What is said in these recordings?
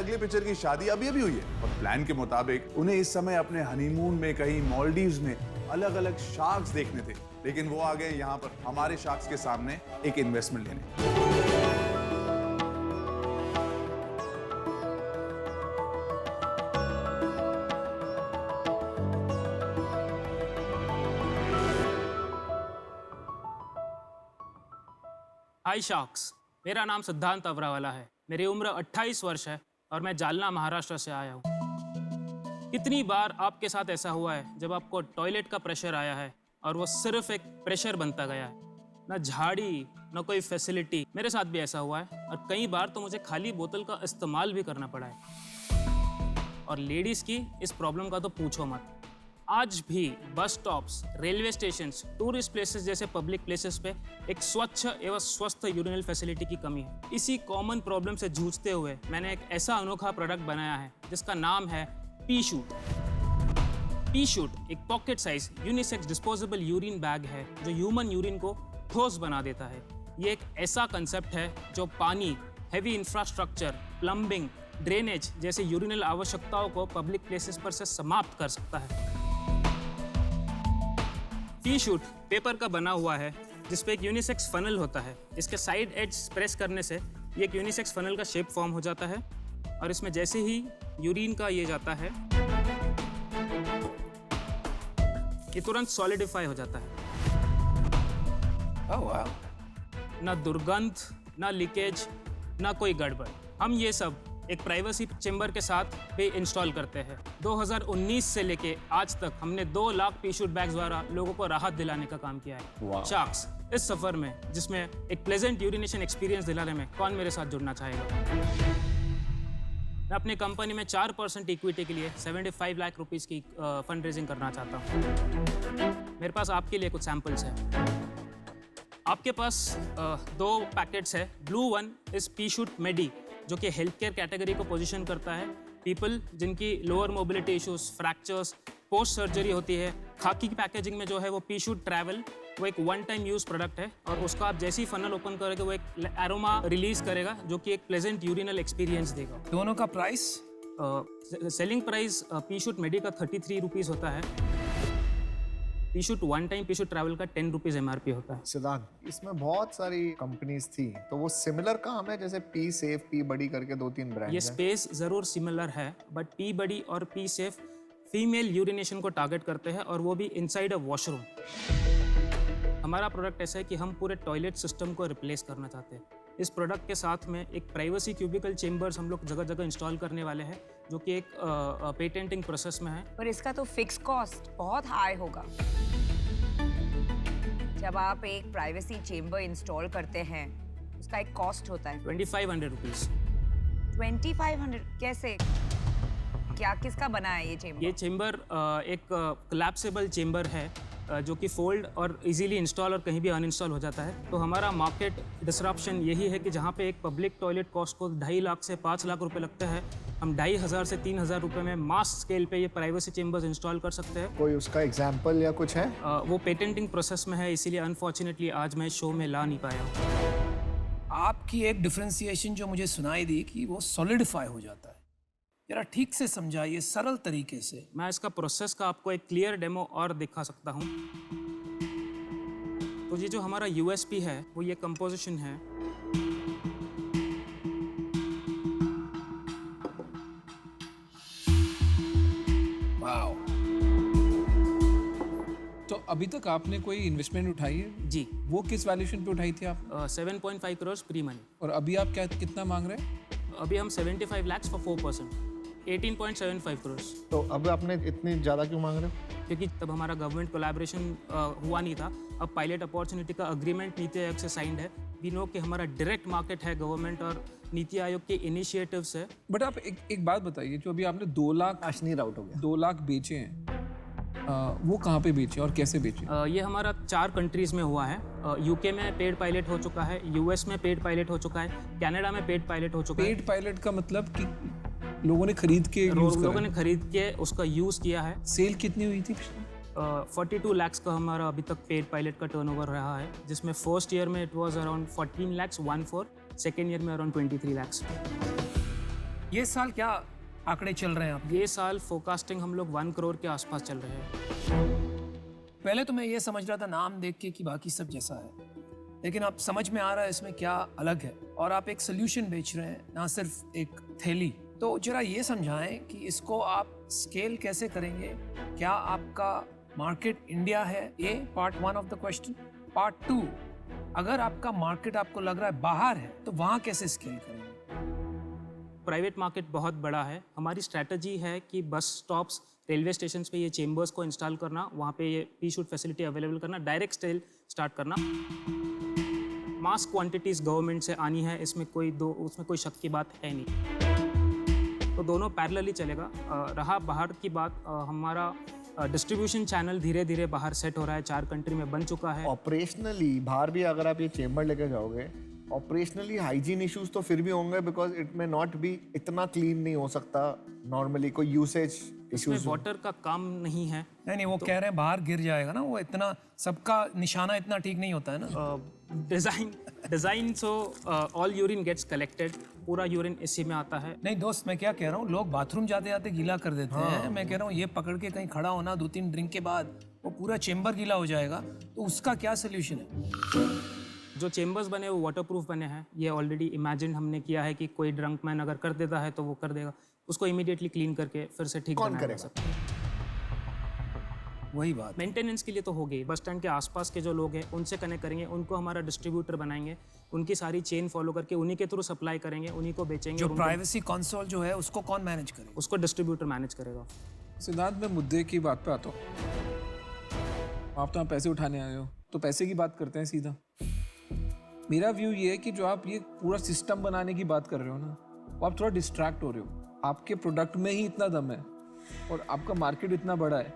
अगले पिक्चर की शादी अभी अभी हुई है और प्लान के मुताबिक उन्हें इस समय अपने हनीमून में कहीं मालदीव्स में अलग अलग शार्क्स देखने थे, लेकिन वो आ गए यहाँ पर हमारे शार्क्स के सामने एक इन्वेस्टमेंट लेने। हाय शार्क्स, मेरा नाम सिद्धांत अवरावाला है। मेरी उम्र 28 वर्ष है और मैं जालना महाराष्ट्र से आया हूँ। कितनी बार आपके साथ ऐसा हुआ है जब आपको टॉयलेट का प्रेशर आया है और वो सिर्फ एक प्रेशर बनता गया है, ना झाड़ी ना कोई फैसिलिटी। मेरे साथ भी ऐसा हुआ है और कई बार तो मुझे खाली बोतल का इस्तेमाल भी करना पड़ा है। और लेडीज़ की इस प्रॉब्लम का तो पूछो मत। आज भी bus stops, railway stations, tourist places जैसे पब्लिक प्लेसेस पे एक स्वच्छ एवं स्वस्थ यूरिनल फैसिलिटी की कमी है। इसी कॉमन प्रॉब्लम से जूझते हुए मैंने एक ऐसा अनोखा प्रोडक्ट बनाया है जिसका नाम है पी शूट। पी शूट एक pocket size unisex disposable urine bag है जो ह्यूमन यूरिन को ठोस बना देता है। ये एक ऐसा कंसेप्ट है जो पानी, हेवी इंफ्रास्ट्रक्चर, प्लम्बिंग, ड्रेनेज जैसे यूरिनल आवश्यकताओं को पब्लिक प्लेसेस पर से समाप्त कर सकता है। पी शूट पेपर का बना हुआ है जिसपे एक यूनिसेक्स फनल होता है। इसके साइड एज प्रेस करने से ये एक यूनिसेक्स फनल का शेप फॉर्म हो जाता है और इसमें जैसे ही यूरिन का ये जाता है ये तुरंत सॉलिडिफाई हो जाता है। Oh, wow. ना दुर्गंध, ना लीकेज, ना कोई गड़बड़। हम ये सब एक प्राइवेसी चेंबर के साथ भी इंस्टॉल करते हैं। 2019 से लेके आज तक हमने 2 लाख पी शूट बैग्स द्वारा लोगों को राहत दिलाने का काम किया है। Wow. शार्क्स, इस सफर में जिसमें एक प्लेजेंट यूरिनेशन एक्सपीरियंस दिलाने में कौन मेरे साथ जुड़ना चाहेगा? मैं अपनी कंपनी में 4% इक्विटी के लिए 75 लाख रुपीस की फंड रेजिंग करना चाहता हूँ। मेरे पास आपके लिए कुछ सैंपल्स हैं। आपके पास 2 पैकेट्स है। Blue one is P shoot medi जो कि हेल्थ केयर कैटेगरी को पोजीशन करता है। पीपल जिनकी lower mobility issues, fractures, post surgery होती है। खाकी की पैकेजिंग में जो है वो पी शूट ट्रैवल, वो एक वन टाइम यूज प्रोडक्ट है और उसका आप जैसे ही फनल ओपन करोगे वो एक एरोमा रिलीज करेगा जो कि एक प्लेजेंट यूरिनल एक्सपीरियंस देगा। दोनों का price? Selling price P shoot medi का 33 रुपीज़ होता है। P shoot one time P shoot travel का 10 रुपीज़ MRP होता है। सिद्धांत, इसमें बहुत सारी कंपनीज थी, तो वो सिमिलर काम है जैसे पी सेफ, पी बडी करके 2-3 ब्रांड ये स्पेस ज़रूर सिमिलर है बट पी बडी और पी सेफ फीमेल यूरिनेशन को टारगेट करते हैं और वो भी इनसाइड अ वॉशरूम। हमारा प्रोडक्ट ऐसा है कि हम पूरे टॉयलेट सिस्टम को रिप्लेस करना चाहते हैं। इस प्रोडक्ट के साथ में एक प्राइवेसी क्यूबिकल चेम्बर्स हम लोग जगह जगह इंस्टॉल करने वाले हैं जो कि एक पेटेंटिंग प्रोसेस में है। पर इसका तो फिक्स कॉस्ट बहुत हाई होगा। जब आप एक प्राइवेसी चेम्बर इंस्टॉल करते हैं उसका एक कॉस्ट होता है 2500 रुपीज़। 2500 कैसे? क्या किसका बना है ये चेम्बर? ये चेम्बर एक कोलैप्सिबल चेम्बर है जो कि फोल्ड और इजीली इंस्टॉल और कहीं भी अनइंस्टॉल हो जाता है। तो हमारा मार्केट डिसरप्शन यही है कि जहाँ पे एक पब्लिक टॉयलेट कॉस्ट को 2.5 लाख से 5 लाख रुपए लगते हैं, हम 2,500 से 3,000 रुपए में मास स्केल पे ये प्राइवेसी चेम्बर्स इंस्टॉल कर सकते हैं। कोई उसका एग्जाम्पल या कुछ है? वो पेटेंटिंग प्रोसेस में है, इसीलिए अनफॉर्चुनेटली आज मैं शो में ला नहीं पाया हूँ। आपकी एक डिफरेंशिएशन जो मुझे सुनाई दी कि वो सॉलिडिफाई हो जाता है, जरा ठीक से समझाइए सरल तरीके से। मैं इसका प्रोसेस का आपको एक क्लियर डेमो और दिखा सकता हूँ। तो ये जो हमारा USP है वो ये कंपोजिशन है। वाओ। तो अभी तक आपने कोई इन्वेस्टमेंट उठाई है? जी, वो किस वैल्यूएशन पे उठाई थी आप? 7.5 करोड़ प्री मनी। और अभी आप कितना मांग रहे हैं? अभी हम 75 lakhs फॉर 4%, 18.75 करोड़। तो अब आपने इतनी ज़्यादा क्यों मांग रहे हो? क्योंकि तब हमारा गवर्नमेंट कोलैबोरेशन हुआ नहीं था। अब पायलट अपॉर्चुनिटी का अग्रीमेंट नीति आयोग से साइंड है। वी नो कि हमारा डायरेक्ट मार्केट है गवर्नमेंट और नीति आयोग के इनिशिएटिव से। बट आप एक बात बताइए, जो अभी आपने 2 लाख अश्नी राउट हो गया। 2 लाख बेचे हैं, वो कहाँ पे बेचे और कैसे बेचे? ये हमारा 4 कंट्रीज़ में हुआ है। UK में पेड पायलट हो चुका है, US में पेड पायलट हो चुका है, कनाडा में पेड पायलट हो चुका है। पेड पायलट का मतलब कि लोगों ने खरीद के यूज करा? लोगों ने खरीद के उसका यूज़ किया है। सेल कितनी हुई थी? 42 lakhs का हमारा अभी तक पेड पायलट का टर्नओवर रहा है, जिसमें फर्स्ट ईयर में it was around 14 lakhs 14, second year में अराउंड 23 lakhs। ये साल क्या आंकड़े चल रहे हैं आप? ये साल फोरकास्टिंग हम लोग 1 करोड़ के आसपास चल रहे हैं। पहले तो मैं ये समझ रहा था नाम देख के कि बाकी सब जैसा है, लेकिन अब समझ में आ रहा है इसमें क्या अलग है। और आप एक सोल्यूशन बेच रहे हैं, ना सिर्फ एक थैली। तो जरा ये समझाएं कि इसको आप स्केल कैसे करेंगे। क्या आपका मार्केट इंडिया है? ये part 1 of the question. Part 2, अगर आपका मार्केट आपको लग रहा है बाहर है, तो वहाँ कैसे स्केल करेंगे? प्राइवेट मार्केट बहुत बड़ा है। हमारी स्ट्रैटेजी है कि बस स्टॉप्स, रेलवे स्टेशन पे ये चेम्बर्स को इंस्टॉल करना, वहाँ पे ये पी शूट फैसिलिटी अवेलेबल करना, डायरेक्ट सेल स्टार्ट करना। मास क्वांटिटीज़ गवर्नमेंट से आनी है, उसमें कोई शक की बात है नहीं। तो दोनों पैरेलली चलेगा। रहा बाहर की बात, हमारा डिस्ट्रीब्यूशन चैनल धीरे धीरे बाहर सेट हो रहा है, 4 कंट्री में बन चुका है। ऑपरेशनली बाहर भी अगर आप ये चेम्बर लेके जाओगे, ऑपरेशनली हाइजीन इश्यूज तो फिर भी होंगे, बिकॉज इट में नॉट बी इतना क्लीन नहीं हो सकता नॉर्मली, कोई यूसेज इसमें इश्यूज। वाटर का काम नहीं है। नहीं, वो कह रहे हैं बाहर गिर जाएगा ना, वो इतना सबका निशाना इतना ठीक नहीं होता है ना। Design so all urine gets collected, पूरा यूरिन इसी में आता है। नहीं दोस्त, मैं क्या कह रहा हूँ, लोग बाथरूम जाते जाते गीला कर देते हैं। मैं कह रहा हूँ ये पकड़ के कहीं खड़ा होना 2-3 ड्रिंक के बाद, वो पूरा चेम्बर गीला हो जाएगा, तो उसका क्या सोल्यूशन है? जो चेम्बर्स बने वो वाटरप्रूफ बने हैं। ये ऑलरेडी इमेजिन हमने किया है कि कोई ड्रंक मैन अगर कर देता है तो वो कर देगा, उसको इमीडिएटली क्लीन करके फिर से ठीक कौन बनाया जा करेगा? सकता है। वही बात। मेंटेनेंस के लिए तो हो गई, बस स्टैंड के आसपास के जो लोग हैं उनसे कनेक्ट करेंगे, उनको हमारा डिस्ट्रीब्यूटर बनाएंगे, उनकी सारी चेन फॉलो करके उन्हीं के थ्रू सप्लाई करेंगे, उन्हीं को बेचेंगे। जो और उनको- प्राइवेसी कंसोल जो है उसको कौन मैनेज करेगा? उसको डिस्ट्रीब्यूटर मैनेज करेगा। सिद्धांत, मैं मुद्दे की बात पे आता हूँ। आप तो यहाँ पैसे उठाने आए हो, तो पैसे की बात करते हैं सीधा। मेरा व्यू ये है कि जो आप ये पूरा सिस्टम बनाने की बात कर रहे हो ना, वो आप थोड़ा डिस्ट्रैक्ट हो रहे हो। आपके प्रोडक्ट में ही इतना दम है और आपका मार्केट इतना बड़ा है,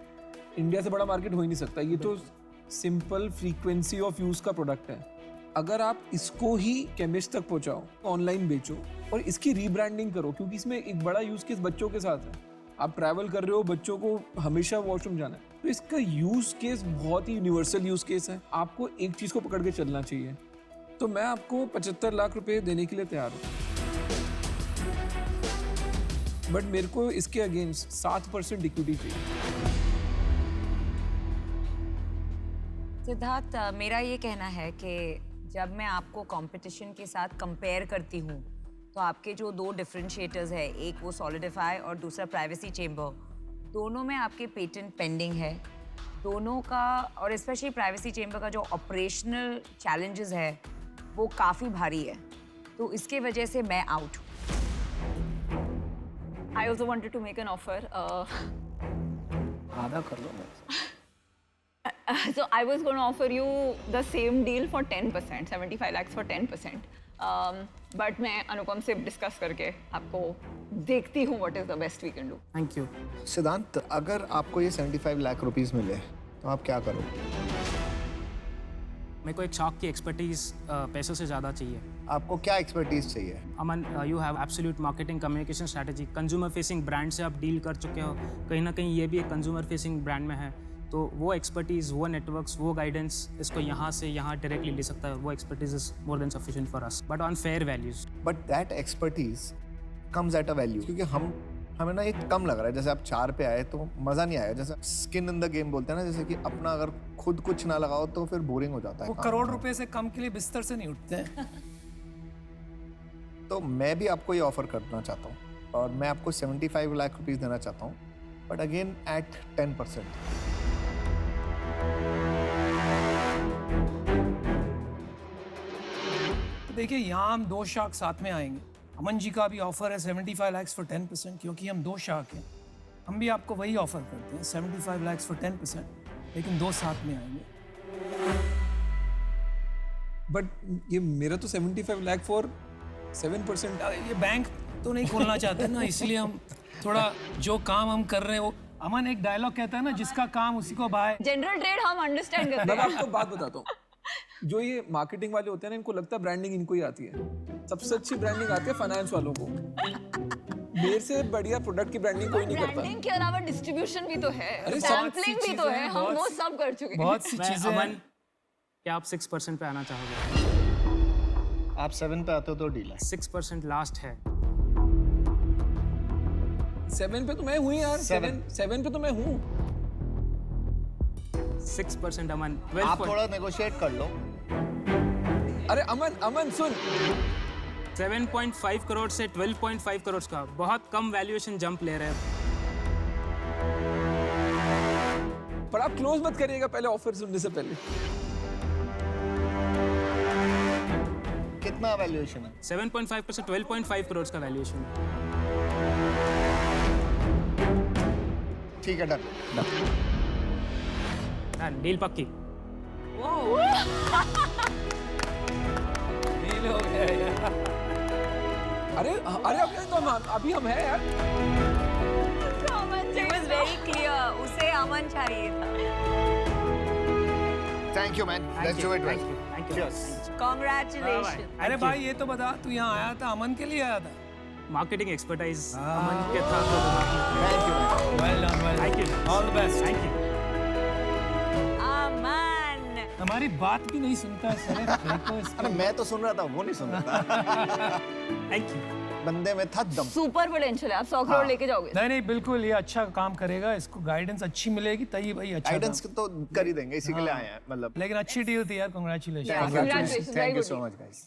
इंडिया से बड़ा मार्केट हो ही नहीं सकता। ये तो सिंपल फ्रीक्वेंसी ऑफ यूज़ का प्रोडक्ट है। अगर आप इसको ही केमिस्ट तक पहुँचाओ, ऑनलाइन बेचो और इसकी रीब्रांडिंग करो, क्योंकि इसमें एक बड़ा यूज़ केस बच्चों के साथ है। आप ट्रैवल कर रहे हो, बच्चों को हमेशा वॉशरूम जाना है, तो इसका यूज़ केस बहुत ही यूनिवर्सल यूज़ केस है। आपको एक चीज़ को पकड़ के चलना चाहिए। तो मैं आपको 75 लाख रुपए देने के लिए तैयार हूँ, बट मेरे को इसके अगेंस्ट 7% इक्विटी चाहिए। सिद्धार्थ, मेरा ये कहना है कि जब मैं आपको कंपटीशन के साथ कंपेयर करती हूँ, तो आपके जो 2 डिफरेंशिएटर्स है, एक वो सॉलिडिफाई और दूसरा प्राइवेसी चेम्बर, दोनों में आपके पेटेंट पेंडिंग है। दोनों का, और स्पेशली प्राइवेसी चेम्बर का जो ऑपरेशनल चैलेंजेस है वो काफ़ी भारी है, तो इसके वजह से मैं आउट हूँ। I also wanted to make an offer. आधा कर लो। So I was going to offer you the same deal for 10%, 75 lakhs for 10%. But मैं अनुपम से डिस्कस करके आपको देखती हूँ what is the best we can do. Thank you. सिद्धांत, अगर आपको ये 75 लाख रुपीस मिले तो आप क्या करोगे? मेरे को एक शार्क की एक्सपर्टीज पैसों से ज़्यादा चाहिए। आपको क्या एक्सपर्टीज चाहिए? Aman, you have absolute marketing communication strategy. Consumer facing brand से आप डील कर चुके हो, कहीं ना कहीं ये भी एक कंज्यूमर फेसिंग ब्रांड में है, तो वो एक्सपर्टीज़, वो नेटवर्क्स, वो गाइडेंस इसको यहाँ से यहाँ डायरेक्टली ले सकता है। वो expertise is more than sufficient for us, but on fair values. But that expertise comes at a value, क्योंकि हमें ना ये कम लग रहा है। जैसे आप 4 पे आए तो मज़ा नहीं आया, जैसे स्किन इन द गेम बोलते हैं ना, जैसे कि अपना अगर खुद कुछ ना लगाओ तो फिर बोरिंग हो जाता है। वो करोड़ रुपए से कम के लिए बिस्तर से नहीं उठते हैं। तो मैं भी आपको ये ऑफर करना चाहता हूँ और मैं आपको 75 लाख रुपीस देना चाहता हूँ, बट अगेन एट 10%। देखिए, यहाँ हम 2 शार्क साथ में आएंगे। अमन जी का भी ऑफर है 75 लाख फॉर 10%, क्योंकि हम 2 शार्क हैं। हम भी आपको वही ऑफर करते हैं, 75 लाख फॉर 10%, लेकिन 2 साथ में आएंगे। बट ये मेरा तो 75 लाख फॉर 7%। ये बैंक तो नहीं खोलना चाहते ना, इसलिए हम थोड़ा जो काम हम कर रहे हैं वो, अमन एक डायलॉग कहता है ना, जिसका काम उसी को भाई। जनरल ट्रेड हम अंडरस्टैंड करते मैं हैं। आपको बात बताता हूँ, जो ये मार्केटिंग वाले होते हैं ना, इनको लगता है ब्रांडिंग इनको ही आती है। सबसे अच्छी ब्रांडिंग आती है फाइनेंस वालों को। मेरे से बढ़िया प्रोडक्ट की ब्रांडिंग कोई नहीं करता। ब्रांडिंग के अलावा डिस्ट्रीब्यूशन भी तो है, अरे सैम्पलिंग भी तो है, हम वो सब कर चुके हैं। बहुत सी चीजें अमन, हैं। क्या आप 6% पे आना चाहोगे? आप 7 पे आते हो तो डील है। 6% लास्ट है। 7 पे तो मैं हूँ यार। 7 पे तो मैं हूँ। 6% अमन, आप 12. थोड़ा नेगोशिएट कर लो। अरे अमन सुन, 7.5 करोड़ से 12.5 करोड़ का बहुत कम वैल्यूएशन जंप ले रहे हैं। पर आप क्लोज मत करिएगा पहले ऑफर सुनने से पहले। कितना वैल्यूएशन है? 7.5 से 12.5 करोड़ का वैल्यूएशन है। ठीक है, डन। हाँ, डील पक्की। डील हो गया यार। अरे अभी हम हैं यार। It was very clear. उसे अमन चाहिए था। Thank you man, let's do it. Thank you. Congratulations. अरे भाई ये तो बता, तू यहाँ आया था अमन के लिए आया था? मार्केटिंग एक्सपर्टाइज अमन के था तो thank you man. Well done, well thank you. All the best. Thank you. Aman. हमारी बात भी नहीं सुनता है सर, देखो इसको। अरे मैं तो सुन रहा था, वो नहीं सुन रहा था। Thank you. बंदे में था दम। सुपर पोटेंशियल है, आप 100 करोड़ लेके जाओगे। नहीं नहीं बिल्कुल, ये अच्छा काम करेगा, इसको गाइडेंस अच्छी मिलेगी तभी भाई अच्छा गाइडेंस काम। तो कर ही देंगे, इसी के लिए आए हैं मतलब। लेकिन अच्छी डील थी यार, congratulation. Congratulations, very thank you good so deal. Much guys.